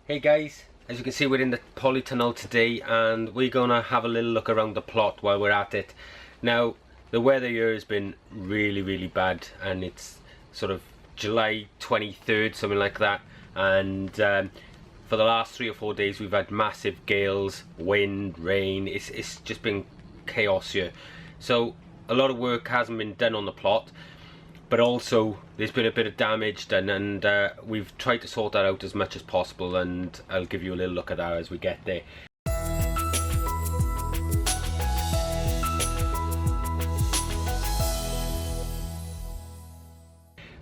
Hey guys, as you can see we're in the polytunnel today and we're gonna have a little look around the plot while we're at it. Now the weather here has been really bad and it's sort of July 23rd, something like that, and for the last 3 or 4 days we've had massive gales, wind, rain. It's just been chaos here. So a lot of work hasn't been done on the plot, but also there's been a bit of damage done, and we've tried to sort that out as much as possible, and I'll give you a little look at that as we get there.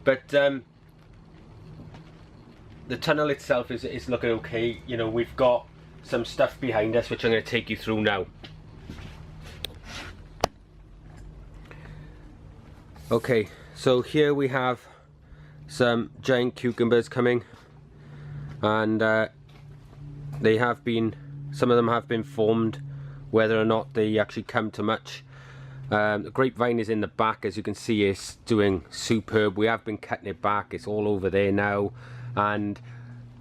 But the tunnel itself is looking okay. You know, we've got some stuff behind us which I'm going to take you through now. Okay, so here we have some giant cucumbers coming, and they have been, some of them have been formed. Whether or not they actually come to much, the grapevine is in the back, as you can see. It's doing superb. We have been cutting it back, it's all over there now, and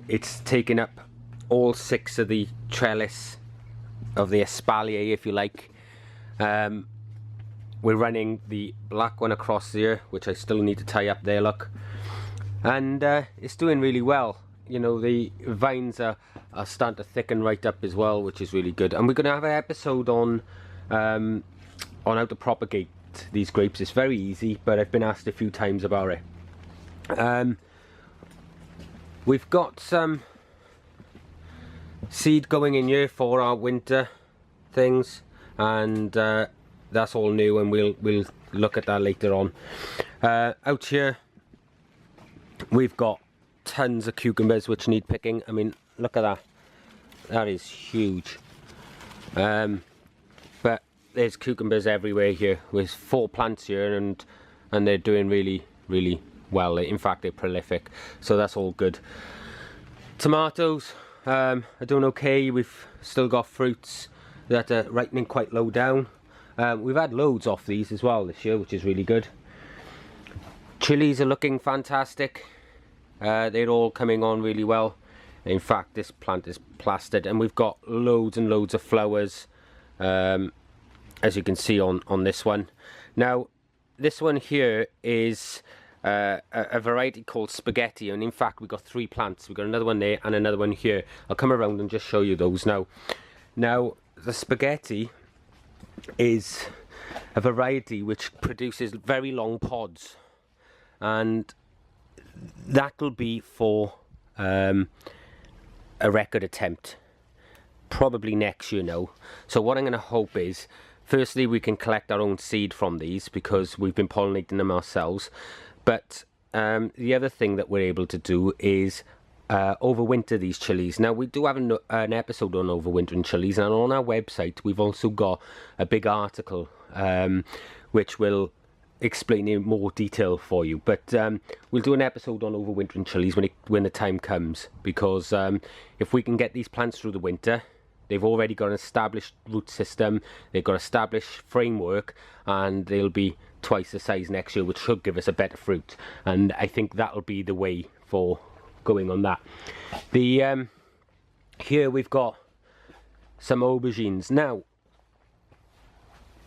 it's taken up all 6 of the trellis of the espalier, if you like. We're running the black one across here, which I still need to tie up there, look. And it's doing really well. You know, the vines are starting to thicken right up as well, which is really good. And we're going to have an episode on how to propagate these grapes. It's very easy, but I've been asked a few times about it. We've got some seed going in here for our winter things, and that's all new, and we'll look at that later on. Out here we've got tons of cucumbers which need picking. I mean, look at that, that is huge. But there's cucumbers everywhere here. There's 4 plants here, and they're doing really well. In fact, they're prolific, so that's all good. Tomatoes are doing okay. We've still got fruits that are ripening quite low down. We've had loads off these as well this year, which is really good. Chilies are looking fantastic. They're all coming on really well. In fact, this plant is plastered, and we've got loads and loads of flowers, as you can see on this one. Now, this one here is a variety called spaghetti, and in fact we've got 3 plants. We've got another one there and another one here. I'll come around and just show you those now. Now, the spaghetti is a variety which produces very long pods, and that'll be for a record attempt probably next year now. So what I'm going to hope is, firstly, we can collect our own seed from these because we've been pollinating them ourselves, but the other thing that we're able to do is overwinter these chilies. Now, we do have an episode on overwintering chilies, and on our website we've also got a big article which will explain in more detail for you, but we'll do an episode on overwintering chilies when the time comes, because if we can get these plants through the winter, they've already got an established root system, they've got established framework, and they'll be twice the size next year, which should give us a better fruit, and I think that'll be the way for going on that. The here we've got some aubergines. Now,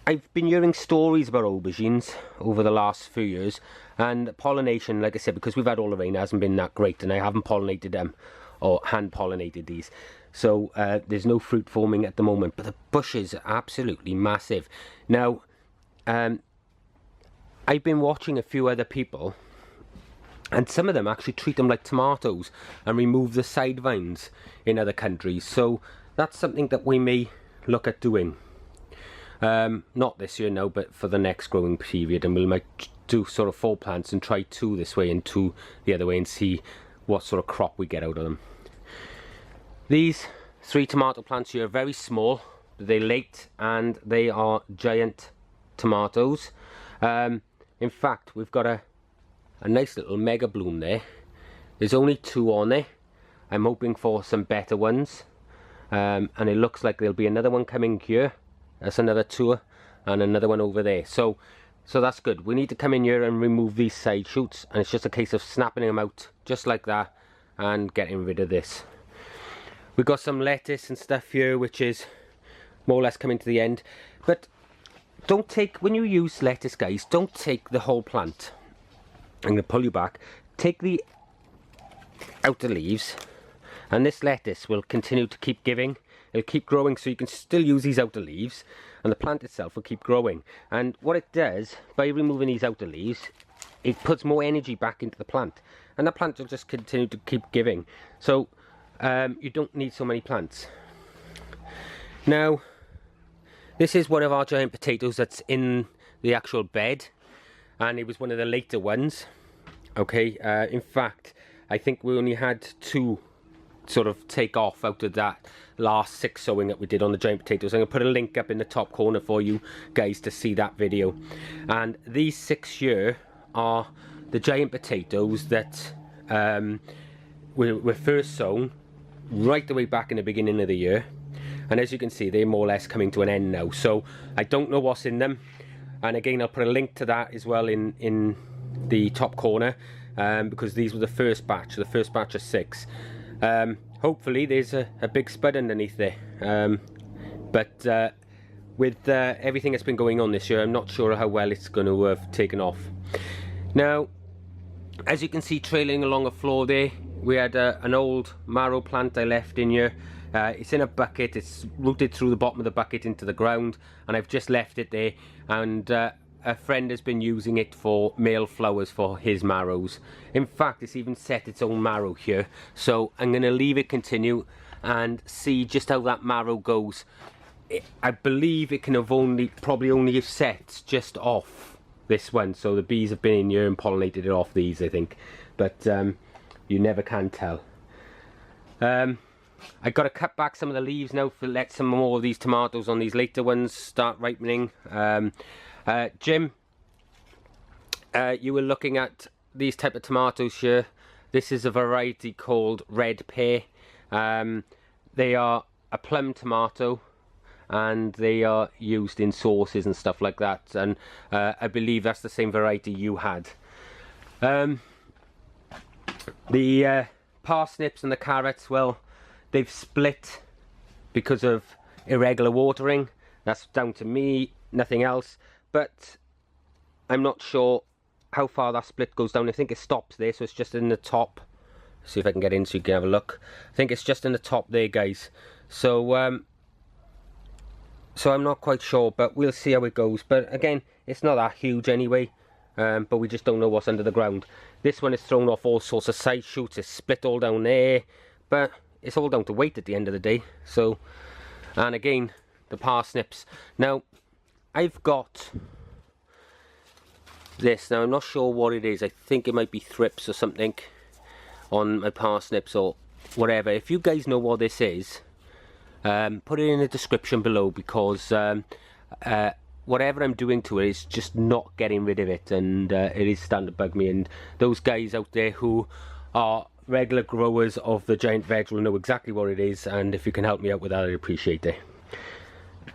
I've been hearing stories about aubergines over the last few years, and pollination, like I said, because we've had all the rain, hasn't been that great, and I haven't pollinated them or hand pollinated these, so there's no fruit forming at the moment, but the bushes are absolutely massive. Now, I've been watching a few other people, and some of them actually treat them like tomatoes and remove the side vines in other countries. So that's something that we may look at doing. Not this year, no, but for the next growing period. And we might do sort of 4 plants and try 2 this way and 2 the other way, and see what sort of crop we get out of them. These 3 tomato plants here are very small. They're late and they are giant tomatoes. In fact, we've got a nice little mega bloom there. There's only 2 on there. I'm hoping for some better ones, and it looks like there'll be another one coming here. That's another 2, and another one over there. So that's good. We need to come in here and remove these side shoots, and it's just a case of snapping them out just like that and getting rid of this. We've got some lettuce and stuff here, which is more or less coming to the end. But don't take, when you use lettuce, guys, don't take the whole plant. I'm going to pull you back. Take the outer leaves, and this lettuce will continue to keep giving. It'll keep growing, so you can still use these outer leaves, and the plant itself will keep growing. And what it does, by removing these outer leaves, it puts more energy back into the plant, and the plant will just continue to keep giving. So you don't need so many plants. Now, this is one of our giant potatoes that's in the actual bed, and it was one of the later ones. Okay, in fact, I think we only had 2 sort of take off out of that last 6 sowing that we did on the giant potatoes. I'm going to put a link up in the top corner for you guys to see that video. And these 6 here are the giant potatoes that were first sown right the way back in the beginning of the year, and as you can see, they're more or less coming to an end now. So I don't know what's in them, and again, I'll put a link to that as well in the top corner, because these were the first batch of 6. Hopefully there's a big spud underneath there, but with everything that's been going on this year, I'm not sure how well it's going to have taken off. Now, as you can see trailing along the floor there, we had an old marrow plant I left in here. It's in a bucket, it's rooted through the bottom of the bucket into the ground, and I've just left it there, and a friend has been using it for male flowers for his marrows. In fact, it's even set its own marrow here, so I'm going to leave it continue and see just how that marrow goes. I believe it can have probably only have set just off this one, so the bees have been in here and pollinated it off these, I think, but you never can tell. I've got to cut back some of the leaves now to let some more of these tomatoes on these later ones start ripening. Jim, you were looking at these type of tomatoes here. This is a variety called Red Pear. They are a plum tomato, and they are used in sauces and stuff like that, and I believe that's the same variety you had. The parsnips and the carrots, well, they've split because of irregular watering. That's down to me, nothing else, but I'm not sure how far that split goes down. I think it stops there, so it's just in the top. See if I can get in so you can have a look. I think it's just in the top there, guys. So so I'm not quite sure, but we'll see how it goes. But again, it's not that huge anyway, but we just don't know what's under the ground. This one is thrown off all sorts of side shoots. It's split all down there, but it's all down to weight at the end of the day. So, and again, the parsnips. Now, I've got this. Now, I'm not sure what it is. I think it might be thrips or something on my parsnips or whatever. If you guys know what this is, put it in the description below, because whatever I'm doing to it is just not getting rid of it, and it is starting to bug me. And those guys out there who are regular growers of the giant veg will know exactly what it is, and if you can help me out with that, I'd appreciate it.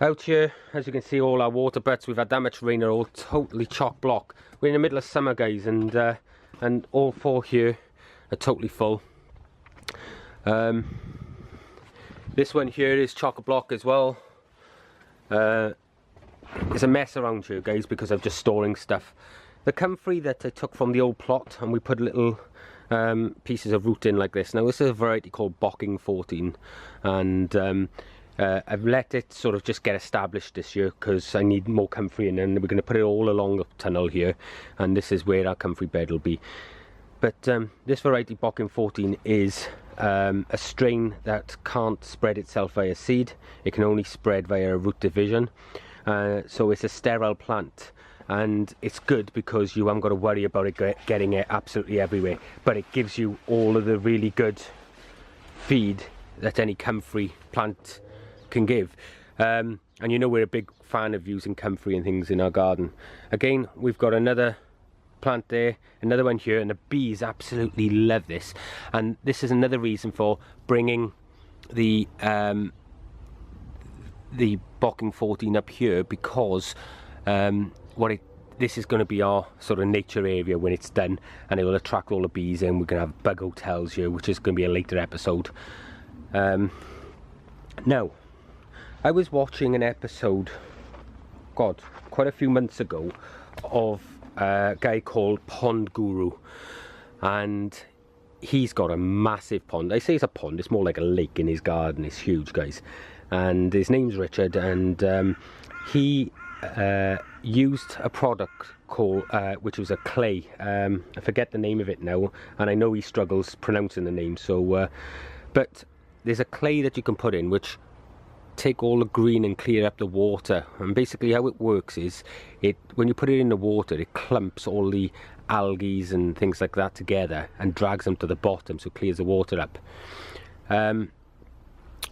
Out here, as you can see, all our water butts, we've had that much rain, are all totally chock block. We're in the middle of summer, guys, and all 4 here are totally full. This one here is chock-a-block as well. It's a mess around here, guys, because I'm just storing stuff. The comfrey that I took from the old plot, and we put little pieces of root in like this. Now, this is a variety called Bocking 14, and I've let it sort of just get established this year because I need more comfrey in, and we're going to put it all along the tunnel here, and this is where our comfrey bed will be. But this variety, Bocking 14, is a strain that can't spread itself via seed. It can only spread via a root division. So it's a sterile plant, and it's good because you haven't got to worry about it getting it absolutely everywhere, but it gives you all of the really good feed that any comfrey plant can give. And you know, we're a big fan of using comfrey and things in our garden. Again, we've got another plant there, another one here, and the bees absolutely love this, and this is another reason for bringing the Bocking 14 up here, because this is going to be our sort of nature area when it's done, and it will attract all the bees, and we're going to have bug hotels here, which is going to be a later episode. Now, I was watching an episode, God, quite a few months ago, of a guy called Pond Guru, and he's got a massive pond. I say it's a pond, it's more like a lake in his garden. It's huge, guys, and his name's Richard, and he used a product called which was a clay. I forget the name of it now, and I know he struggles pronouncing the name, so but there's a clay that you can put in which take all the green and clear up the water. And basically how it works is, when you put it in the water, it clumps all the algae and things like that together and drags them to the bottom, so it clears the water up.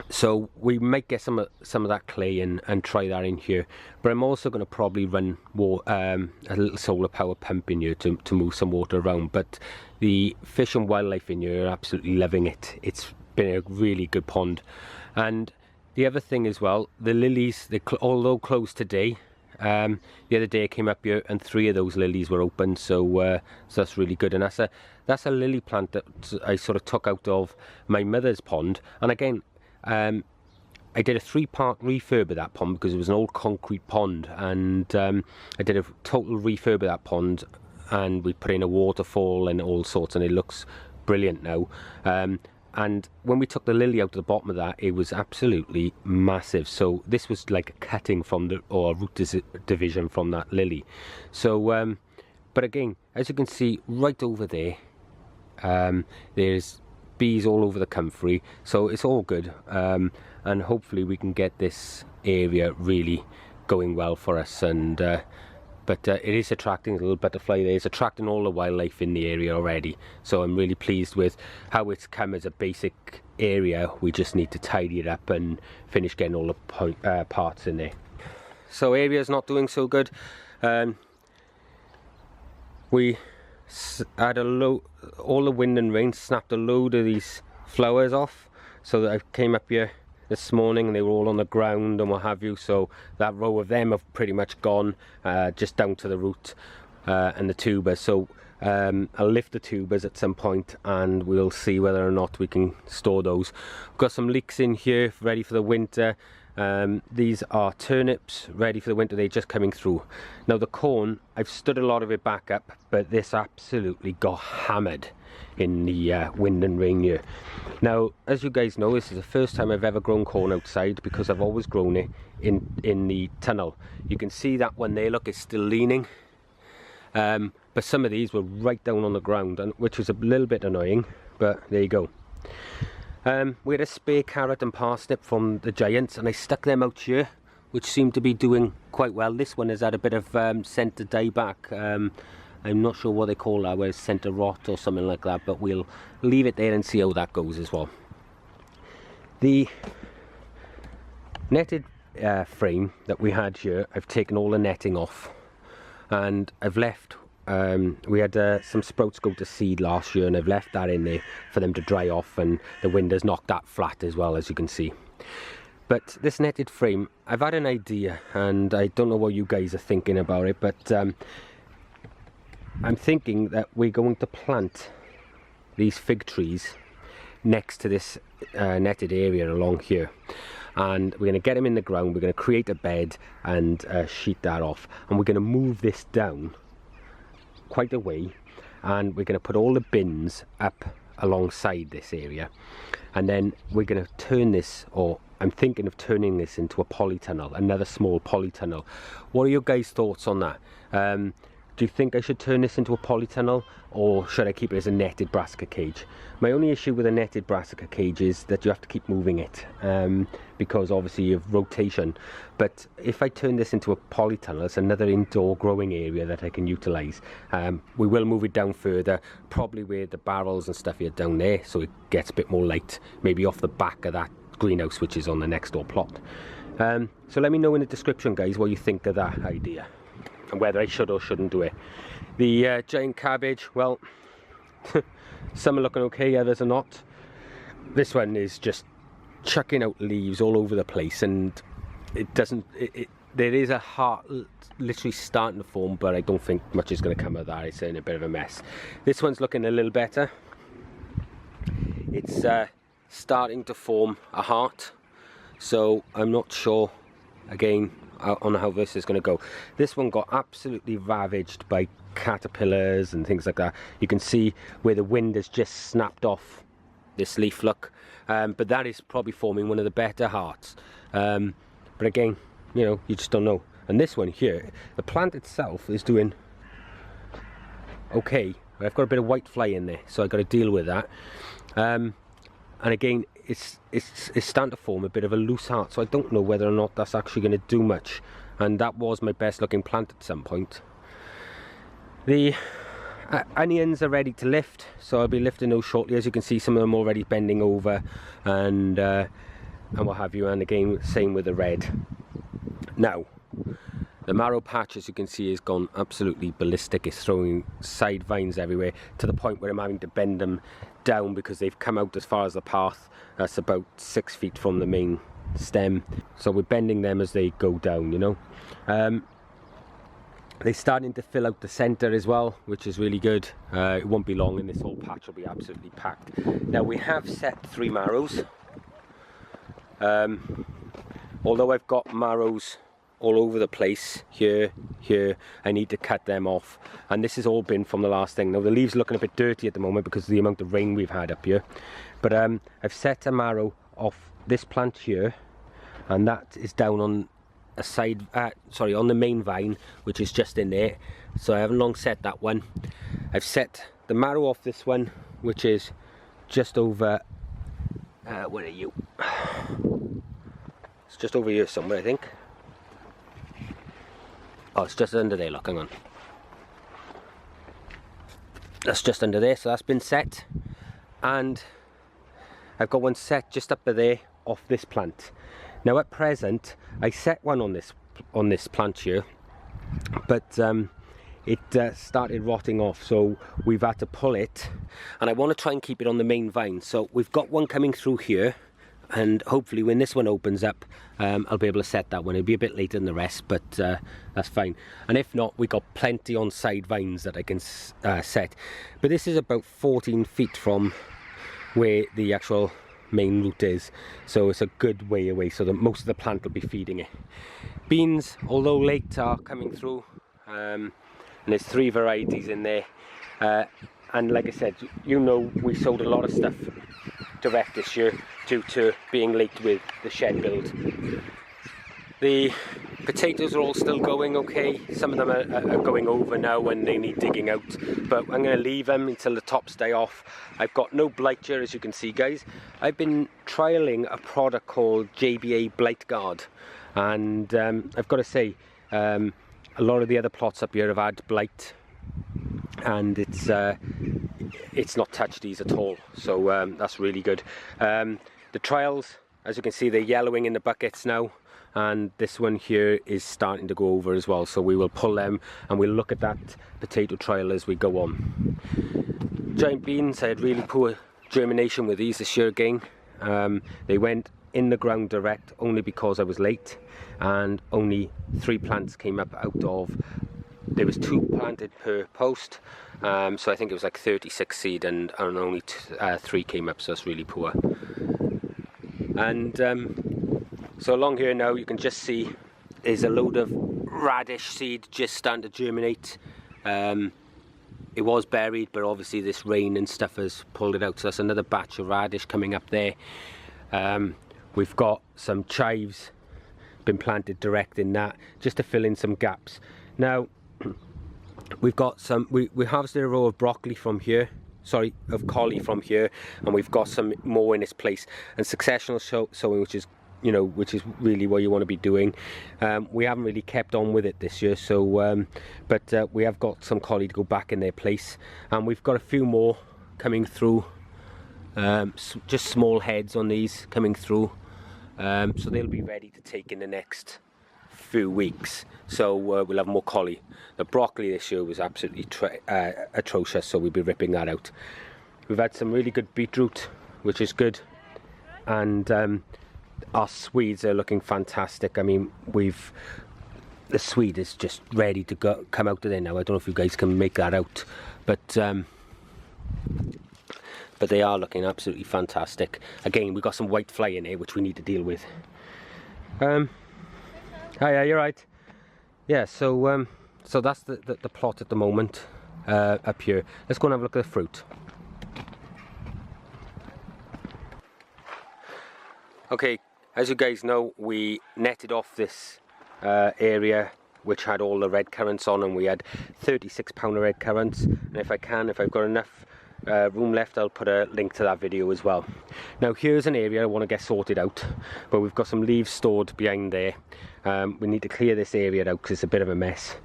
So we might get some of that clay and try that in here, but I'm also going to probably run a little solar power pump in here to move some water around. But the fish and wildlife in here are absolutely loving it. It's been a really good pond. And the other thing as well, the lilies, although closed today, the other day I came up here and 3 of those lilies were open, so that's really good. And that's a lily plant that I sort of took out of my mother's pond. And again, I did a 3-part refurb of that pond because it was an old concrete pond, and I did a total refurb of that pond, and we put in a waterfall and all sorts, and it looks brilliant now. And when we took the lily out of the bottom of that, it was absolutely massive. So this was like a cutting from or a root division from that lily. So, but again, as you can see right over there, there's bees all over the comfrey, so it's all good. And hopefully we can get this area really going well for us. And but it is attracting a little butterfly there. It's attracting all the wildlife in the area already, so I'm really pleased with how it's come as a basic area. We just need to tidy it up and finish getting all the parts in there. So area's not doing so good. We had all the wind and rain snapped a load of these flowers off, so that I came up here this morning and they were all on the ground and what have you. So that row of them have pretty much gone, just down to the root and the tubers. So I'll lift the tubers at some point and we'll see whether or not we can store those. We've got some leeks in here ready for the winter. These are turnips ready for the winter. They're just coming through. Now the corn, I've stood a lot of it back up, but this absolutely got hammered in the wind and rain here. Now, as you guys know, this is the first time I've ever grown corn outside, because I've always grown it in the tunnel. You can see that one there, look, it's still leaning. But some of these were right down on the ground, which was a little bit annoying, but there you go. We had a spare carrot and parsnip from the Giants, and I stuck them out here, which seemed to be doing quite well. This one has had a bit of centre dieback. I'm not sure what they call that, where it's centre rot or something like that, but we'll leave it there and see how that goes as well. The netted frame that we had here, I've taken all the netting off, and I've left, we had some sprouts go to seed last year, and I've left that in there for them to dry off, and the wind has knocked that flat as well, as you can see. But this netted frame, I've had an idea, and I don't know what you guys are thinking about it, but I'm thinking that we're going to plant these fig trees next to this netted area along here, and we're going to get them in the ground. We're going to create a bed and sheet that off, and we're going to move this down quite a way, and we're going to put all the bins up alongside this area, and then we're going to turn this, or I'm thinking of turning this into a polytunnel, another small polytunnel. What are your guys' thoughts on that? Do you think I should turn this into a polytunnel, or should I keep it as a netted brassica cage? My only issue with a netted brassica cage is that you have to keep moving it, because obviously you have rotation. But if I turn this into a polytunnel, it's another indoor growing area that I can utilise. We will move it down further, probably where the barrels and stuff are down there, so it gets a bit more light, maybe off the back of that greenhouse which is on the next door plot. So let me know in the description, guys, what you think of that idea, and whether I should or shouldn't do it. The giant cabbage, well, some are looking okay, others are not. This one is just chucking out leaves all over the place, and it doesn't, there is a heart literally starting to form, but I don't think much is going to come of that. It's in a bit of a mess. This one's looking a little better. It's starting to form a heart, so I'm not sure again on how this is going to go. This one got absolutely ravaged by caterpillars and things like that. You can see where the wind has just snapped off this leaf, look, but that is probably forming one of the better hearts, but again, you know, you just don't know. And this one here, the plant itself is doing okay. I've got a bit of white fly in there, so I've got to deal with that, and again, it's starting to form a bit of a loose heart, so I don't know whether or not that's actually going to do much. And that was my best looking plant at some point. The onions are ready to lift, so I'll be lifting those shortly. As you can see, some of them already bending over and what have you, and again same with the red. Now the marrow patch, as you can see, has gone absolutely ballistic. It's throwing side vines everywhere to the point where I'm having to bend them down because they've come out as far as the path. That's about 6 feet from the main stem, so we're bending them as they go down, you know. They're starting to fill out the centre as well, which is really good. It won't be long and this whole patch will be absolutely packed. Now we have set 3 marrows, although I've got marrows all over the place, here, I need to cut them off, and this has all been from the last thing. Now the leaves are looking a bit dirty at the moment because of the amount of rain we've had up here, but I've set a marrow off this plant here, and that is down on a side, on the main vine, which is just in there, so I haven't long set that one. I've set the marrow off this one, which is just over, where are you? It's just over here somewhere, I think. Oh, it's just under there, look, hang on. That's just under there, so that's been set. And I've got one set just up there off this plant. Now at present, I set one on this plant here, but it started rotting off, so we've had to pull it. And I want to try and keep it on the main vine. So we've got one coming through here, and hopefully when this one opens up, I'll be able to set that one. It'll be a bit later than the rest, but that's fine. And if not, we got plenty on side vines that I can set. But this is about 14 feet from where the actual main root is, so it's a good way away, so that most of the plant will be feeding it. Beans, although late, are coming through, and there's 3 varieties in there. And like I said, you know, we sowed a lot of stuff direct this year due to being late with the shed build. The potatoes are all still going okay. Some of them are going over now when they need digging out, but I'm going to leave them until the tops die off. I've got no blight here, as you can see, guys. I've been trialling a product called JBA Blight Guard, and I've got to say, a lot of the other plots up here have had blight, and it's not touched these at all, so that's really good. The trials, as you can see, they're yellowing in the buckets now, and this one here is starting to go over as well, so we will pull them and we'll look at that potato trial as we go on. Giant beans, I had really poor germination with these this year again. They went in the ground direct only because I was late, and only 3 plants came up out of, there was 2 planted per post, so I think it was like 36 seed, and only 3 came up, so that's really poor. And so along here now you can just see there's a load of radish seed just starting to germinate. It was buried, but obviously this rain and stuff has pulled it out, so that's another batch of radish coming up there. We've got some chives been planted direct in that, just to fill in some gaps. Now we've got some, we harvested a row of broccoli from here, sorry, of collie from here, and we've got some more in its place. And successional sowing, which is, you know, which is really what you want to be doing. We haven't really kept on with it this year, so but we have got some collie to go back in their place, and we've got a few more coming through, just small heads on these coming through, so they'll be ready to take in the next few weeks, so we'll have more collie. The broccoli this year was absolutely atrocious, so we'll be ripping that out. We've had some really good beetroot, which is good, and our Swedes are looking fantastic. I mean, the Swede is just ready to come out of there now. I don't know if you guys can make that out, but but they are looking absolutely fantastic. Again, we've got some white fly in here which we need to deal with. Hiya, you're right. Yeah, so so that's the plot at the moment up here. Let's go and have a look at the fruit. Okay, as you guys know, we netted off this area which had all the red currants on, and we had 36 pound of red currants. And if I've got enough room left, I'll put a link to that video as well. Now here's an area I want to get sorted out, but we've got some leaves stored behind there. We need to clear this area out because it's a bit of a mess.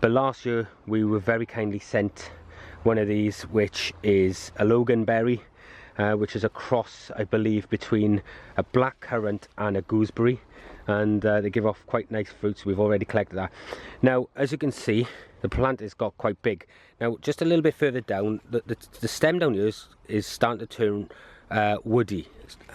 But last year we were very kindly sent one of these, which is a Logan Berry, which is a cross, I believe, between a black currant and a gooseberry, and they give off quite nice fruits. We've already collected that. Now, as you can see, the plant has got quite big. Now, just a little bit further down, the stem down here is starting to turn woody,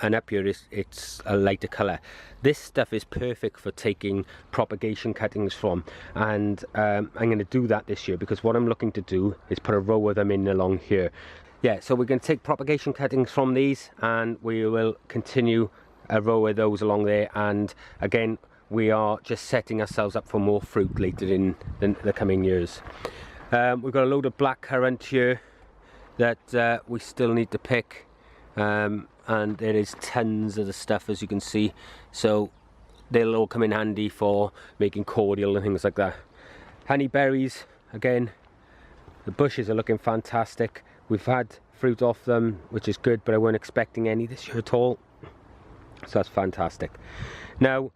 and up here it's a lighter colour. This stuff is perfect for taking propagation cuttings from, and I'm going to do that this year, because what I'm looking to do is put a row of them in along here. Yeah, so we're going to take propagation cuttings from these, and we will continue a row of those along there. And again, we are just setting ourselves up for more fruit later in the coming years. We've got a load of black currant here that we still need to pick, and there is tons of the stuff, as you can see, so they'll all come in handy for making cordial and things like that. Honeyberries, again, the bushes are looking fantastic. We've had fruit off them, which is good, but I weren't expecting any this year at all, so that's fantastic. Now,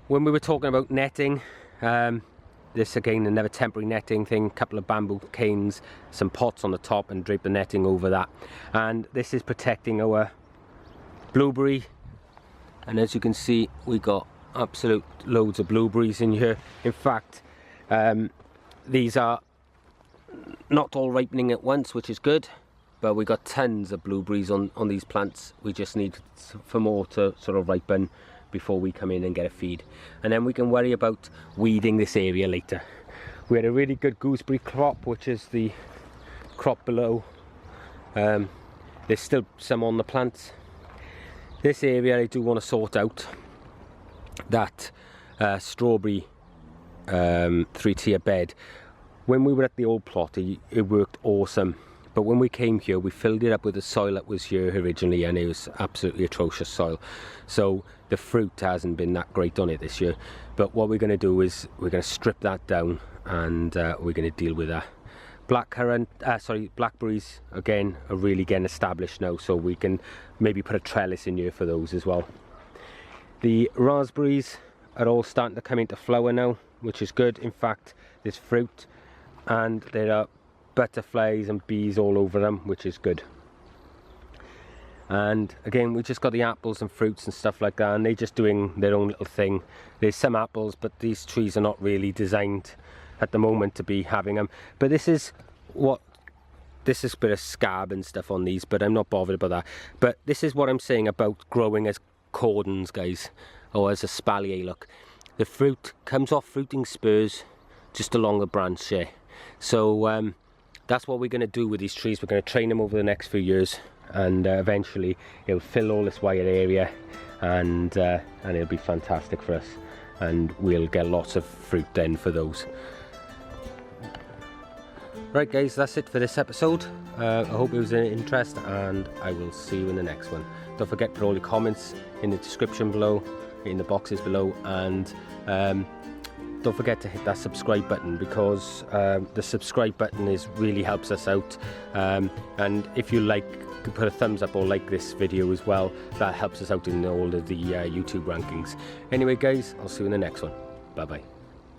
when we were talking about netting, this again, another temporary netting thing, couple of bamboo canes, some pots on the top, and drape the netting over that. And this is protecting our blueberry, and as you can see, we got absolute loads of blueberries in here. In fact, these are not all ripening at once, which is good, but we got tons of blueberries on these plants. We just need for more to sort of ripen before we come in and get a feed, and then we can worry about weeding this area later. We had a really good gooseberry crop, which is the crop below. There's still some on the plants. This area I do want to sort out. That strawberry 3-tier bed, when we were at the old plot, it worked awesome, but when we came here we filled it up with the soil that was here originally, and it was absolutely atrocious soil, so the fruit hasn't been that great on it this year. But what we're going to do is we're going to strip that down, and we're going to deal with that. Blackberries again are really getting established now, so we can maybe put a trellis in here for those as well. The raspberries are all starting to come into flower now, which is good. In fact, there's fruit and there are butterflies and bees all over them, which is good. And again, we just got the apples and fruits and stuff like that, and they're just doing their own little thing. There's some apples, but these trees are not really designed at the moment to be having them. But this is a bit of scab and stuff on these, but I'm not bothered about that. But this is what I'm saying about growing as cordons, guys, or as a spalier. Look, the fruit comes off fruiting spurs just along the branch here. So that's what we're going to do with these trees. We're going to train them over the next few years, and eventually it'll fill all this wide area, and it'll be fantastic for us, and we'll get lots of fruit then for those. Right guys, that's it for this episode. I hope it was of interest, and I will see you in the next one. Don't forget to put all your comments in the description below, in the boxes below, and don't forget to hit that subscribe button, because the subscribe button really helps us out, and if you like, put a thumbs up or like this video as well. That helps us out in all of the YouTube rankings. Anyway guys, I'll see you in the next one. Bye bye.